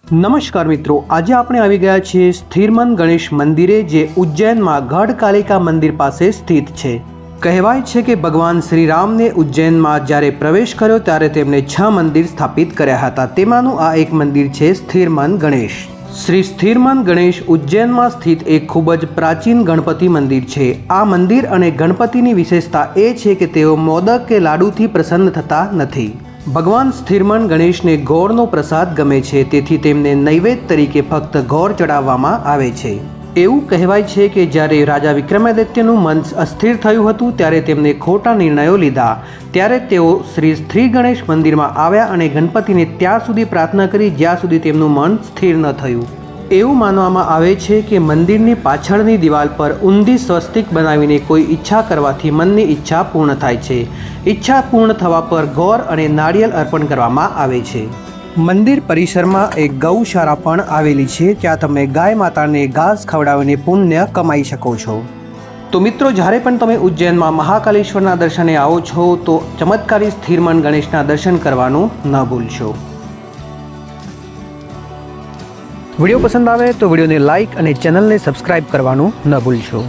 નમસ્કાર મિત્રો, આજે આપણે આવી ગયા છીએ સ્થિરમન ગણેશ મંદિરે, જે ઉજ્જૈનમાં ગઢકાલિકા મંદિર પાસે સ્થિત છે। કહેવાય છે કે ભગવાન શ્રી રામને ઉજ્જૈનમાં જ્યારે પ્રવેશ કર્યો ત્યારે તેમણે 6 મંદિર સ્થાપિત કર્યા હતા। તેમાંનું આ એક મંદિર છે સ્થિરમન ગણેશ। શ્રી સ્થિરમન ગણેશ ઉજ્જૈનમાં સ્થિત એક ખૂબ જ પ્રાચીન ગણપતિ મંદિર છે। આ મંદિર અને ગણપતિની વિશેષતા એ છે કે તેઓ મોદક કે લાડુથી પ્રસન્ન થતા નથી। ભગવાન સ્થિરમન ગણેશને ગોળનો પ્રસાદ ગમે છે, તેથી તેમને નૈવેદ્ય તરીકે ફક્ત ગોળ ચડાવવામાં આવે છે। એવું કહેવાય છે કે જ્યારે રાજા વિક્રમાદિત્યનું મન અસ્થિર થયું હતું ત્યારે તેમણે ખોટા નિર્ણયો લીધા। ત્યારે તેઓ શ્રી સ્થિર ગણેશ મંદિરમાં આવ્યા અને ગણપતિને ત્યાં સુધી પ્રાર્થના કરી જ્યાં સુધી તેમનું મન સ્થિર ન થયું। એવું માનવામાં આવે છે કે મંદિરની પાછળની દિવાલ પર ઊંધી સ્વસ્તિક બનાવીને કોઈ ઈચ્છા કરવાથી મનની ઈચ્છા પૂર્ણ થાય છે। ઈચ્છા પૂર્ણ થવા પર ગોળ અને નાળિયેર અર્પણ કરવામાં આવે છે। મંદિર પરિસરમાં એક ગૌશાળા પણ આવેલી છે, ત્યાં તમે ગાય માતાને ઘાસ ખવડાવીને પુણ્ય કમાઈ શકો છો। તો મિત્રો, જ્યારે પણ તમે ઉજ્જૈનમાં મહાકાલેશ્વરના દર્શને આવો છો તો ચમત્કારી સ્થિરમન ગણેશના દર્શન કરવાનું ન ભૂલશો। વિડીયો પસંદ આવે તો વિડીયોને લાઇક અને ચેનલને સબસ્ક્રાઇબ કરવાનું ન ભૂલશો।